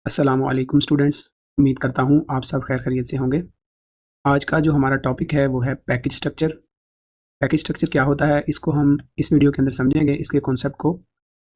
अस्सलामुअलैकुम स्टूडेंट्स। उम्मीद करता हूँ आप सब खैर खैरियत से होंगे। आज का जो हमारा टॉपिक है वो है पैकेज स्ट्रक्चर। पैकेज स्ट्रक्चर क्या होता है इसको हम इस वीडियो के अंदर समझेंगे। इसके कॉन्सेप्ट को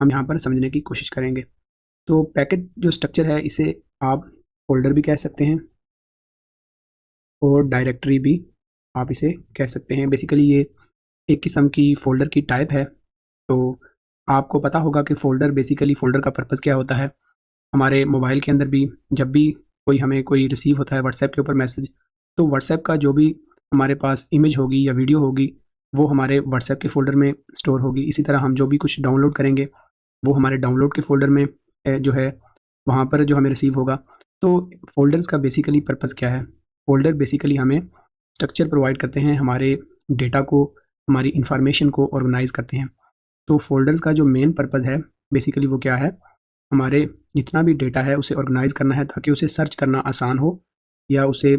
हम यहाँ पर समझने की कोशिश करेंगे। तो पैकेज जो स्ट्रक्चर है इसे आप फोल्डर भी कह सकते हैं और डायरेक्टरी भी आप इसे कह सकते हैं। बेसिकली ये एक किस्म की फ़ोल्डर की टाइप है। तो आपको पता होगा कि फ़ोल्डर का पर्पज़ क्या होता है। हमारे मोबाइल के अंदर भी जब भी हमें कोई रिसीव होता है व्हाट्सएप के ऊपर मैसेज, तो व्हाट्सएप का जो भी हमारे पास इमेज होगी या वीडियो होगी वो हमारे व्हाट्सएप के फ़ोल्डर में स्टोर होगी। इसी तरह हम जो भी कुछ डाउनलोड करेंगे वो हमारे डाउनलोड के फ़ोल्डर में जो है वहाँ पर जो हमें रिसीव होगा। तो फ़ोल्डर्स का बेसिकली पर्पज़ क्या है? फ़ोल्डर बेसिकली हमें स्ट्रक्चर प्रोवाइड करते हैं, हमारे डेटा को, हमारी इंफॉर्मेशन को ऑर्गेनाइज़ करते हैं। तो फ़ोल्डर्स का जो मेन पर्पज़ है बेसिकली वो क्या है? हमारे जितना भी डेटा है उसे ऑर्गेनाइज़ करना है ताकि उसे सर्च करना आसान हो या उसे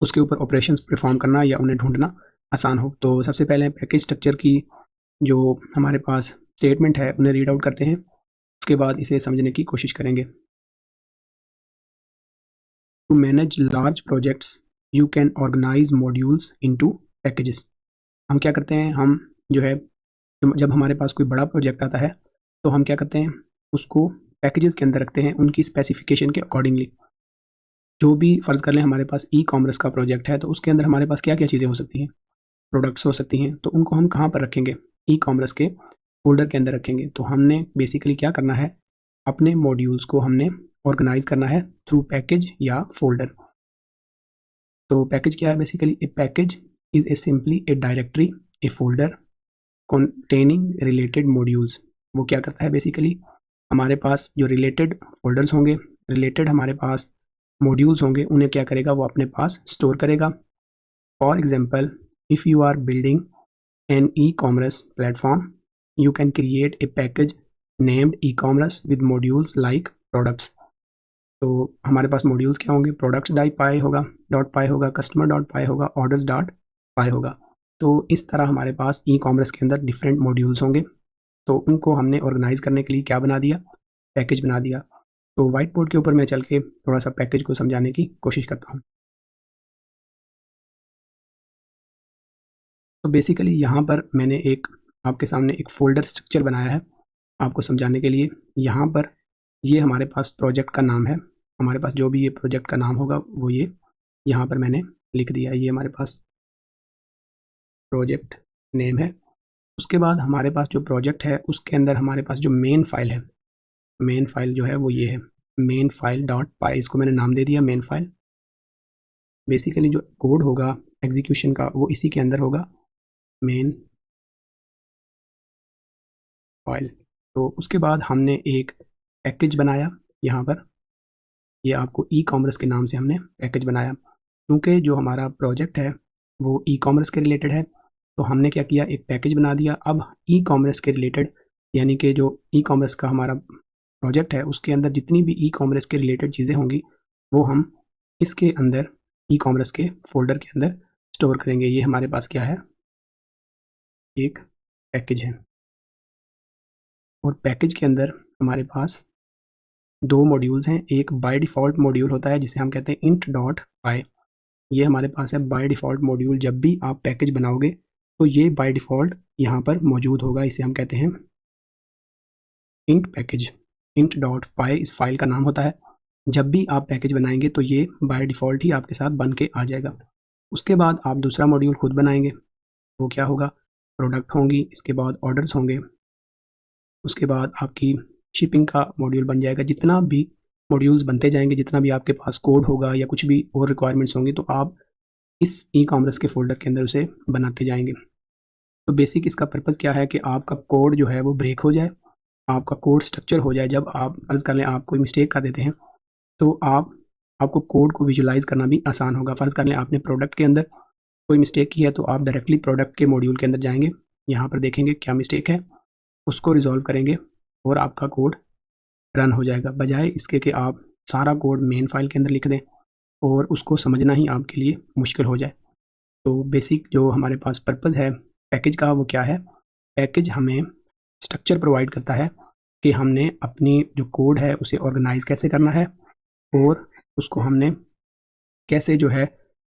उसके ऊपर ऑपरेशंस परफॉर्म करना या उन्हें ढूँढना आसान हो। तो सबसे पहले पैकेज स्ट्रक्चर की जो हमारे पास स्टेटमेंट है उन्हें रीड आउट करते हैं। उसके बाद इसे समझने की कोशिश करेंगे। To manage large projects you can organise modules into packages. हम क्या करते हैं, हम जो है जब हमारे पास कोई बड़ा प्रोजेक्ट आता है तो हम क्या करते हैं, उसको पैकेजेस के अंदर रखते हैं उनकी स्पेसिफिकेशन के अकॉर्डिंगली। जो भी फ़र्ज़ कर लें हमारे पास ई कॉमर्स का प्रोजेक्ट है तो उसके अंदर हमारे पास क्या क्या चीज़ें हो सकती हैं, प्रोडक्ट्स हो सकती हैं। तो उनको हम कहाँ पर रखेंगे, ई कॉमर्स के फ़ोल्डर के अंदर रखेंगे। तो हमने बेसिकली क्या करना है, अपने मॉड्यूल्स को हमने ऑर्गेनाइज़ करना है थ्रू पैकेज या फ़ोल्डर। तो पैकेज क्या है basically? A package is a simply A directory, A folder containing related modules. वो क्या करता है बेसिकली, हमारे पास जो रिलेटेड फ़ोल्डर्स होंगे, रिलेटेड हमारे पास मॉड्यूल्स होंगे, उन्हें क्या करेगा, वो अपने पास स्टोर करेगा। For example, if you are building an e-commerce platform, you can create a package named e-commerce with modules like products. तो हमारे पास मॉड्यूल्स क्या होंगे, प्रोडक्ट्स डाई पाई होगा, डॉट पाई होगा, कस्टमर डॉट पाई होगा, ऑर्डर्स डॉट पाई होगा। तो इस तरह हमारे पास ई कॉमर्स के अंदर डिफरेंट मॉड्यूल्स होंगे। तो उनको हमने ऑर्गेनाइज करने के लिए क्या बना दिया, पैकेज बना दिया। तो वाइट बोर्ड के ऊपर मैं चल के थोड़ा सा पैकेज को समझाने की कोशिश करता हूँ। तो बेसिकली यहाँ पर मैंने एक आपके सामने एक फ़ोल्डर स्ट्रक्चर बनाया है आपको समझाने के लिए। यहाँ पर ये हमारे पास प्रोजेक्ट का नाम है। हमारे पास जो भी ये प्रोजेक्ट का नाम होगा वो ये यहाँ पर मैंने लिख दिया है। ये हमारे पास प्रोजेक्ट नेम है। उसके बाद हमारे पास जो प्रोजेक्ट है उसके अंदर हमारे पास जो मेन फ़ाइल है, मेन फ़ाइल जो है वो ये है, मेन फ़ाइल डॉट पाई। इसको मैंने नाम दे दिया मेन फ़ाइल। बेसिकली जो कोड होगा एग्जीक्यूशन का वो इसी के अंदर होगा, मेन फाइल। तो उसके बाद हमने एक पैकेज बनाया यहाँ पर। ये आपको ई कॉमर्स के नाम से हमने पैकेज बनाया, क्योंकि जो हमारा प्रोजेक्ट है वो ई कॉमर्स के रिलेटेड है। तो हमने क्या किया, एक पैकेज बना दिया। अब ई कॉमर्स के रिलेटेड, यानी कि जो ई कॉमर्स का हमारा प्रोजेक्ट है उसके अंदर जितनी भी ई कॉमर्स के रिलेटेड चीज़ें होंगी वो हम इसके अंदर ई कॉमर्स के फ़ोल्डर के अंदर स्टोर करेंगे। ये हमारे पास क्या है, एक पैकेज है। और पैकेज के अंदर हमारे पास दो मॉड्यूल्स हैं। एक बाय डिफ़ॉल्ट मॉड्यूल होता है जिसे हम कहते हैं इंट डॉट पाई। ये हमारे पास है बाय डिफ़ॉल्ट मॉड्यूल। जब भी आप पैकेज बनाओगे तो ये बाय डिफ़ॉल्ट यहाँ पर मौजूद होगा। इसे हम कहते हैं इंट पैकेज। इंट डॉट पाई इस फाइल का नाम होता है। जब भी आप पैकेज बनाएंगे तो ये बाय डिफ़ॉल्ट ही आपके साथ बन के आ जाएगा। उसके बाद आप दूसरा मॉड्यूल खुद बनाएंगे। वो क्या होगा, प्रोडक्ट होंगी, इसके बाद ऑर्डर्स होंगे, उसके बाद आपकी शिपिंग का मॉड्यूल बन जाएगा। जितना भी मॉड्यूल्स बनते जाएंगे, जितना भी आपके पास कोड होगा या कुछ भी और रिक्वायरमेंट्स होंगी, तो आप इस ई कॉमर्स के फ़ोल्डर के अंदर उसे बनाते जाएंगे। तो बेसिक इसका पर्पज़ क्या है कि आपका कोड जो है वो ब्रेक हो जाए, आपका कोड स्ट्रक्चर हो जाए। जब आप फ़र्ज़ कर लें आप कोई मिस्टेक कर देते हैं तो आपको कोड को विजुलाइज़ करना भी आसान होगा। फ़र्ज़ कर लें आपने प्रोडक्ट के अंदर कोई मिस्टेक की है तो आप डायरेक्टली प्रोडक्ट के मॉड्यूल के अंदर जाएंगे, यहाँ पर देखेंगे क्या मिस्टेक है, उसको रिज़ॉल्व करेंगे और आपका कोड रन हो जाएगा। बजाय इसके कि आप सारा कोड मेन फाइल के अंदर लिख दें और उसको समझना ही आपके लिए मुश्किल हो जाए। तो बेसिक जो हमारे पास पर्पज़ है पैकेज का वो क्या है, पैकेज हमें स्ट्रक्चर प्रोवाइड करता है कि हमने अपनी जो कोड है उसे ऑर्गेनाइज कैसे करना है और उसको हमने कैसे जो है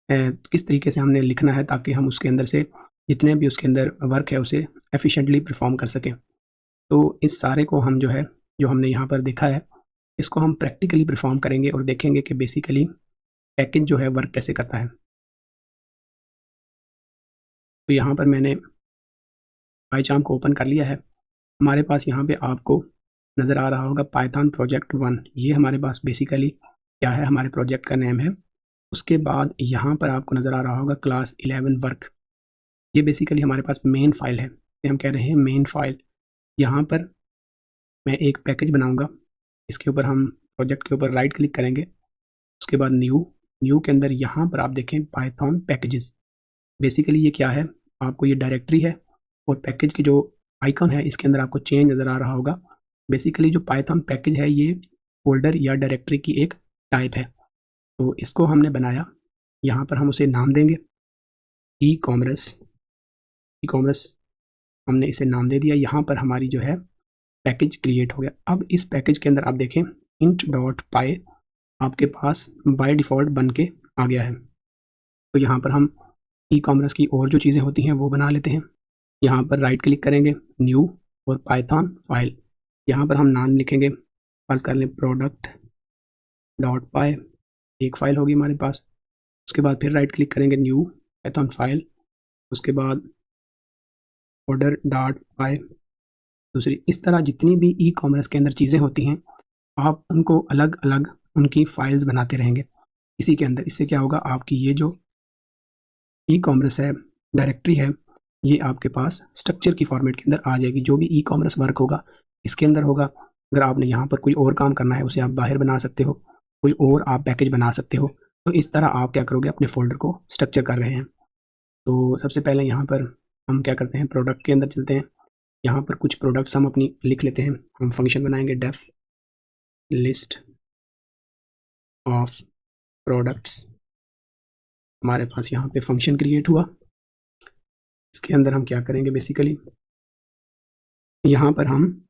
किस तरीके से हमने लिखना है ताकि हम उसके अंदर से जितने भी उसके अंदर वर्क है उसे एफिशिएंटली परफॉर्म कर सकें। तो इस सारे को हम जो है जो हमने यहाँ पर देखा है इसको हम प्रैक्टिकली परफॉर्म करेंगे और देखेंगे कि बेसिकली पैकेज जो है वर्क कैसे करता है। तो यहाँ पर मैंने पाइचार्म को ओपन कर लिया है। हमारे पास यहाँ पे आपको नज़र आ रहा होगा पाइथन प्रोजेक्ट 1। ये हमारे पास बेसिकली क्या है, हमारे प्रोजेक्ट का नेम है। उसके बाद यहाँ पर आपको नज़र आ रहा होगा क्लास 11 वर्क। ये बेसिकली हमारे पास मेन फाइल है, इसे हम कह रहे हैं मेन फाइल। यहाँ पर मैं एक पैकेज बनाऊँगा, इसके ऊपर हम प्रोजेक्ट के ऊपर राइट क्लिक करेंगे। उसके बाद न्यू के अंदर यहाँ पर आप देखें पाइथन पैकेजेस। बेसिकली ये क्या है, आपको ये डायरेक्टरी है और पैकेज की जो आइकन है इसके अंदर आपको चेंज नज़र आ रहा होगा। बेसिकली जो पाइथन पैकेज है ये फोल्डर या डायरेक्टरी की एक टाइप है। तो इसको हमने बनाया, यहाँ पर हम उसे नाम देंगे ई कॉमर्स हमने इसे नाम दे दिया। यहाँ पर हमारी जो है पैकेज क्रिएट हो गया। अब इस पैकेज के अंदर आप देखें int.py आपके पास बाय डिफ़ॉल्ट बन के आ गया है। तो यहाँ पर हम ई कॉमर्स की और जो चीज़ें होती हैं वो बना लेते हैं। यहाँ पर राइट क्लिक करेंगे न्यू और पाइथन फाइल, यहाँ पर हम नाम लिखेंगे, फर्ज कर लें product.py, एक फ़ाइल होगी हमारे पास। उसके बाद फिर राइट क्लिक करेंगे न्यू पाइथन फाइल, उसके बाद order.py दूसरी। इस तरह जितनी भी ई कॉमर्स के अंदर चीज़ें होती हैं आप उनको अलग अलग उनकी फाइल्स बनाते रहेंगे इसी के अंदर। इससे क्या होगा, आपकी ये जो ई कॉमर्स है डायरेक्टरी है ये आपके पास स्ट्रक्चर की फॉर्मेट के अंदर आ जाएगी। जो भी ई कॉमर्स वर्क होगा इसके अंदर होगा। अगर आपने यहाँ पर कोई और काम करना है उसे आप बाहर बना सकते हो, कोई और आप पैकेज बना सकते हो। तो इस तरह आप क्या करोगे, अपने फोल्डर को स्ट्रक्चर कर रहे हैं। तो सबसे पहले यहाँ पर हम क्या करते हैं, प्रोडक्ट के अंदर चलते हैं। यहाँ पर कुछ प्रोडक्ट्स हम अपनी लिख लेते हैं। हम फंक्शन बनाएंगे डेफ लिस्ट ऑफ प्रोडक्ट्स। हमारे पास यहाँ पे फंक्शन क्रिएट हुआ। इसके अंदर हम क्या करेंगे, बेसिकली यहाँ पर हम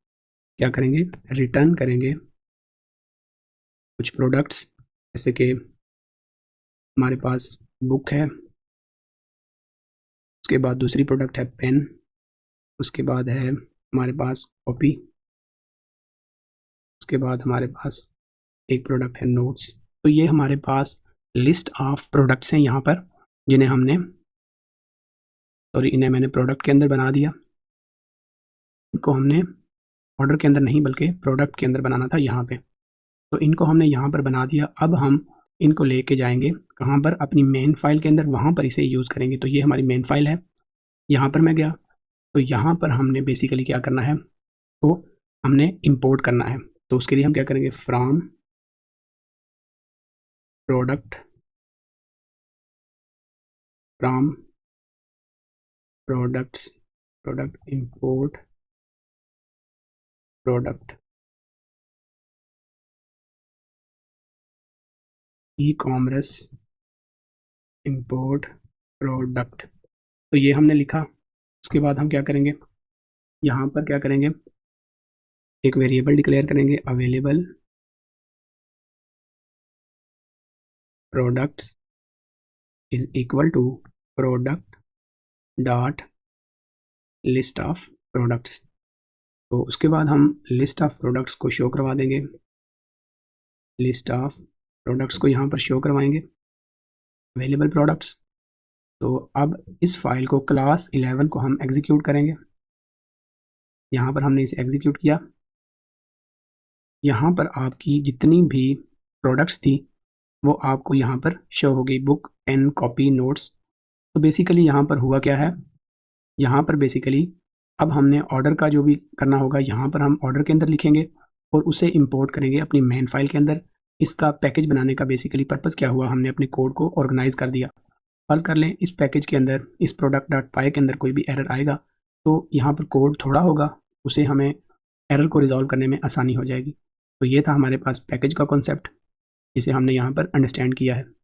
क्या करेंगे, रिटर्न करेंगे कुछ प्रोडक्ट्स। जैसे कि हमारे पास बुक है, उसके बाद दूसरी प्रोडक्ट है पेन, उसके बाद है हमारे पास कॉपी, उसके बाद हमारे पास एक प्रोडक्ट है नोट्स। तो ये हमारे पास लिस्ट ऑफ प्रोडक्ट्स हैं यहाँ पर, जिन्हें हमने इन्हें मैंने प्रोडक्ट के अंदर बना दिया। इनको हमने ऑर्डर के अंदर नहीं बल्कि प्रोडक्ट के अंदर बनाना था यहाँ पे। तो इनको हमने यहाँ पर बना दिया। अब हम इनको लेके जाएंगे कहाँ पर, अपनी मेन फाइल के अंदर, वहाँ पर इसे यूज़ करेंगे। तो ये हमारी मेन फाइल है। यहाँ पर मैं गया तो यहाँ पर हमने बेसिकली क्या करना है, तो हमने इंपोर्ट करना है। तो उसके लिए हम क्या करेंगे, from product import product e commerce import product. तो ये हमने लिखा। उसके बाद हम क्या करेंगे, यहाँ पर क्या करेंगे, एक वेरिएबल डिक्लेयर करेंगे available products is equal to product dot list of products. तो उसके बाद हम लिस्ट ऑफ प्रोडक्ट्स को शो करवा देंगे। लिस्ट ऑफ प्रोडक्ट्स को यहाँ पर शो करवाएंगे अवेलेबल प्रोडक्ट्स। तो अब इस फाइल को क्लास 11 को हम एग्जीक्यूट करेंगे। यहाँ पर हमने इसे एग्जीक्यूट किया। यहाँ पर आपकी जितनी भी प्रोडक्ट्स थी वो आपको यहाँ पर शो हो गई, बुक, पेन, कॉपी, नोट्स। तो बेसिकली यहाँ पर हुआ क्या है, यहाँ पर बेसिकली अब हमने ऑर्डर का जो भी करना होगा यहाँ पर हम ऑर्डर के अंदर लिखेंगे और उसे इंपोर्ट करेंगे अपनी मेन फाइल के अंदर। इसका पैकेज बनाने का बेसिकली पर्पस क्या हुआ, हमने अपने कोड को ऑर्गेनाइज कर दिया। फर्ज कर लें इस पैकेज के अंदर, इस product.py के अंदर कोई भी एरर आएगा तो यहाँ पर कोड थोड़ा होगा, उसे हमें एरर को रिजॉल्व करने में आसानी हो जाएगी। तो ये था हमारे पास पैकेज का कॉन्सेप्ट, जिसे हमने यहाँ पर अंडरस्टैंड किया है।